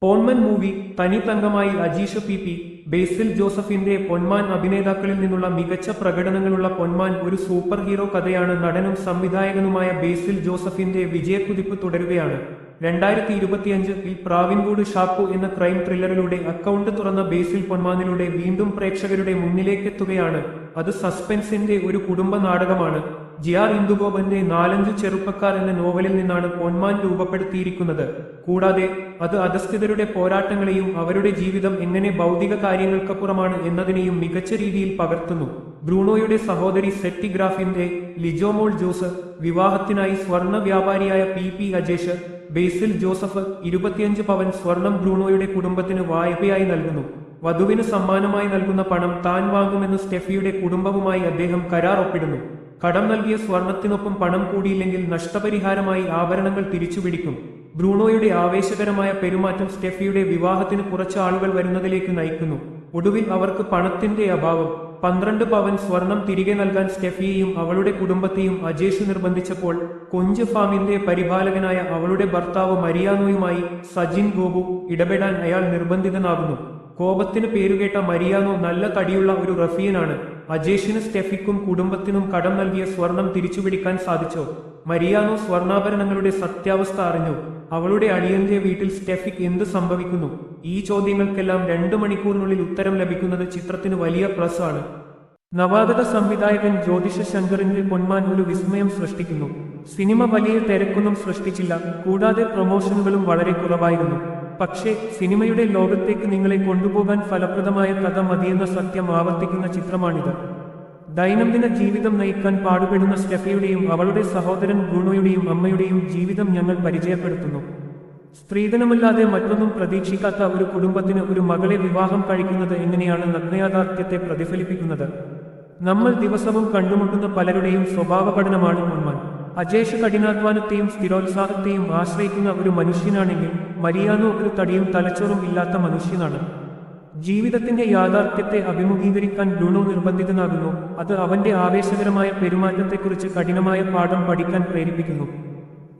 പോൺമൻ movie തനിത്തങ്കമായി Ajeesh P ബേസിൽ ജോസഫിന്റെ പൊന്മാൻ അഭിനേതാക്കളിൽ നിന്നുള്ള മികച്ച പ്രകടനങ്ങളുള്ള പൊന്മാൻ ഒരു സൂപ്പർ ഹീറോ കഥയാണ്. നടനും സംവിധായകനുമായ ബേസിൽ ജോസഫിന്റെ വിജയക്കുതിപ്പ് തുടരുകയാണ്. 2025-ൽ പ്രാവിൻകൂട് ഷാപ്പു എന്ന ക്രൈം ത്രില്ലറിലൂടെ അക്കൗണ്ട് തുറന്ന ബേസിൽ പൊന്മാനിലൂടെ വീണ്ടും പ്രേക്ഷകരുടെ മുന്നിലേക്കെത്തുകയാണ്. അത് സസ്പെൻസിന്റെ ഒരു കുടുംബ നാടകമാണ്. ജിആർ ഇന്ദുഗോപന്റെ 4 ചെറുപ്പക്കാർ എന്ന നോവലിൽ നിന്നാണ് പൊന്മാൻ രൂപപ്പെടുത്തിയിരിക്കുന്നത്. കൂടാതെ അത് അധസ്ഥിതരുടെ പോരാട്ടങ്ങളെയും അവരുടെ ജീവിതം എങ്ങനെ ഭൗതിക കാര്യങ്ങൾക്കപ്പുറമാണ് എന്നതിനെയും മികച്ച രീതിയിൽ പകർത്തുന്നു. ബ്രൂണോയുടെ സഹോദരി സെറ്റി ഗ്രാഫിന്റെ ലിജോമോൾ ജോസ് വിവാഹത്തിനായി സ്വർണ്ണ വ്യാപാരിയായ പി അജേഷ് ബേസിൽ ജോസഫ് 25 പവൻ സ്വർണം ബ്രൂണോയുടെ കുടുംബത്തിന് വായ്പയായി നൽകുന്നു. വധുവിന് സമ്മാനമായി നൽകുന്ന പണം താൻ വാങ്ങുമെന്ന് സ്റ്റെഫിയുടെ കുടുംബവുമായി അദ്ദേഹം കരാർ ഒപ്പിടുന്നു. കടം നൽകിയ സ്വർണത്തിനൊപ്പം പണം കൂടിയില്ലെങ്കിൽ നഷ്ടപരിഹാരമായി ആഭരണങ്ങൾ തിരിച്ചുപിടിക്കും. ബ്രൂണോയുടെ ആവേശകരമായ പെരുമാറ്റം സ്റ്റെഫിയുടെ വിവാഹത്തിന് കുറച്ച് ആളുകൾ വരുന്നതിലേക്ക് നയിക്കുന്നു. ഒടുവിൽ അവർക്ക് പണത്തിന്റെ അഭാവം. 12 പവൻ സ്വർണം തിരികെ നൽകാൻ സ്റ്റെഫിയെയും അവളുടെ കുടുംബത്തെയും അജേഷ് നിർബന്ധിച്ചപ്പോൾ കൊഞ്ച് ഫാമിന്റെ പരിപാലകനായ അവളുടെ ഭർത്താവ് മരിയാനോയുമായി സജിൻ ഗോപു ഇടപെടാൻ അയാൾ നിർബന്ധിതനാകുന്നു. കോപത്തിന് പേരുകേട്ട മരിയാനോ നല്ല തടിയുള്ള ഒരു റഫിയനാണ്. അജേഷിന് സ്റ്റെഫിക്കും കുടുംബത്തിനും കടം നൽകിയ സ്വർണം തിരിച്ചുപിടിക്കാൻ സാധിച്ചോ? മരിയാനോ സ്വർണ്ണാഭരണങ്ങളുടെ സത്യാവസ്ഥ അറിഞ്ഞു. അവളുടെ അളിയന്റെ വീട്ടിൽ സ്റ്റെഫിക്ക് എന്ത് സംഭവിക്കുന്നു? ഈ ചോദ്യങ്ങൾക്കെല്ലാം 2 മണിക്കൂറിനുള്ളിൽ ഉത്തരം ലഭിക്കുന്നത് ചിത്രത്തിന് വലിയ പ്ലസ് ആണ്. നവാഗത സംവിധായകൻ ജ്യോതിഷ ശങ്കറിന്റെ പൊന്മാൻ ഒരു വിസ്മയം സൃഷ്ടിക്കുന്നു. സിനിമ വലിയ തിരക്കൊന്നും സൃഷ്ടിച്ചില്ല, കൂടാതെ പ്രൊമോഷനുകളും വളരെ കുറവായിരുന്നു. പക്ഷേ സിനിമയുടെ ലോകത്തേക്ക് നിങ്ങളെ കൊണ്ടുപോകാൻ ഫലപ്രദമായ കഥ മതിയെന്ന സത്യം ആവർത്തിക്കുന്ന ചിത്രമാണിത്. ദൈനംദിന ജീവിതം നയിക്കാൻ പാടുപെടുന്ന സ്റ്റെഫിയുടെയും അവളുടെ സഹോദരൻ ബ്രൂണോയുടെയും അമ്മയുടെയും ജീവിതം ഞങ്ങൾ പരിചയപ്പെടുത്തുന്നു. സ്ത്രീധനമല്ലാതെ മറ്റൊന്നും പ്രതീക്ഷിക്കാത്ത ഒരു കുടുംബത്തിന് ഒരു മകളെ വിവാഹം കഴിക്കുന്നത് എങ്ങനെയാണ് നഗ്നയാഥാർത്ഥ്യത്തെ പ്രതിഫലിപ്പിക്കുന്നത്. നമ്മൾ ദിവസവും കണ്ടുമുട്ടുന്ന പലരുടെയും സ്വഭാവ പഠനമാണ് പൊന്മാൻ. അജേഷ് കഠിനാധ്വാനത്തെയും സ്ഥിരോത്സാഹത്തെയും ആശ്രയിക്കുന്ന ഒരു മനുഷ്യനാണെങ്കിൽ മരിയാനോ ഒരു തടിയും തലച്ചോറും ഇല്ലാത്ത മനുഷ്യനാണ്. ജീവിതത്തിന്റെ യാഥാർത്ഥ്യത്തെ അഭിമുഖീകരിക്കാൻ ബ്രൂണോ നിർബന്ധിതനാകുന്നു. അത് അവന്റെ ആവേശകരമായ പെരുമാറ്റത്തെക്കുറിച്ച് കഠിനമായ പാഠം പഠിക്കാൻ പ്രേരിപ്പിക്കുന്നു.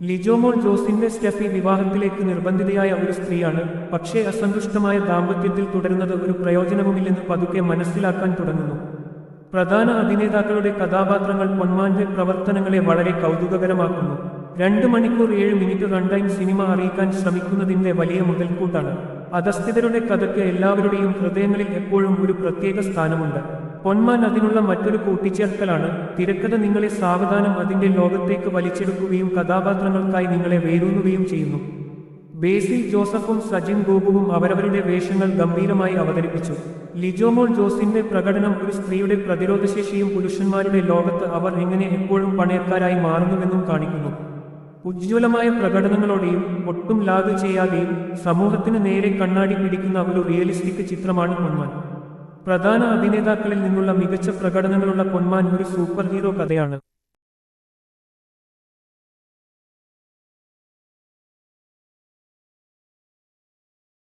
ലിജോമോൾ ജോസിന്റെ സ്റ്റെഫി വിവാഹത്തിലേക്ക് നിർബന്ധിതയായ ഒരു സ്ത്രീയാണ്. പക്ഷേ അസന്തുഷ്ടമായ ദാമ്പത്യത്തിൽ തുടരുന്നത് ഒരു പ്രയോജനവുമില്ലെന്ന് പതുക്കെ മനസ്സിലാക്കാൻ തുടങ്ങുന്നു. പ്രധാന അഭിനേതാക്കളുടെ കഥാപാത്രങ്ങൾ പൊന്മാന്റെ പ്രവർത്തനങ്ങളെ വളരെ കൗതുകകരമാക്കുന്നു. 2 മണിക്കൂർ 7 മിനിറ്റ് റൺടൈം സിനിമ അറിയിക്കാൻ ശ്രമിക്കുന്നതിന്റെ വലിയ മുതൽക്കൂട്ടാണ്. അധസ്ഥിതരുടെ കഥയ്ക്ക് എല്ലാവരുടെയും ഹൃദയങ്ങളിൽ എപ്പോഴും ഒരു പ്രത്യേക സ്ഥാനമുണ്ട്. പൊന്മാൻ അതിനുള്ള മറ്റൊരു കൂട്ടിച്ചേർക്കലാണ്. തിരക്കഥ നിങ്ങളെ സാവധാനം അതിന്റെ ലോകത്തേക്ക് വലിച്ചെടുക്കുകയും കഥാപാത്രങ്ങൾക്കായി നിങ്ങളെ വേരൂന്നുകയും ചെയ്യുന്നു. ബേസിൽ ജോസഫും സജിൻ ഗോപുവും അവരവരുടെ വേഷങ്ങൾ ഗംഭീരമായി അവതരിപ്പിച്ചു. ലിജോമോൾ ജോസിന്റെ പ്രകടനം ഒരു സ്ത്രീയുടെ പ്രതിരോധശേഷിയും പുരുഷന്മാരുടെ ലോകത്ത് അവർ എങ്ങനെ എപ്പോഴും പണയക്കാരായി മാറുന്നുവെന്നും കാണിക്കുന്നു. ഉജ്ജ്വലമായ പ്രകടനങ്ങളോടെയും ഒട്ടും ലാഗ് ചെയ്യാതെയും സമൂഹത്തിന് നേരെ കണ്ണാടി പിടിക്കുന്ന ഒരു റിയലിസ്റ്റിക് ചിത്രമാണ് പൊന്മാൻ. പ്രധാന അഭിനേതാക്കളിൽ നിന്നുള്ള മികച്ച പ്രകടനങ്ങളുള്ള പൊന്മാൻ ഒരു സൂപ്പർ ഹീറോ കഥയാണ്.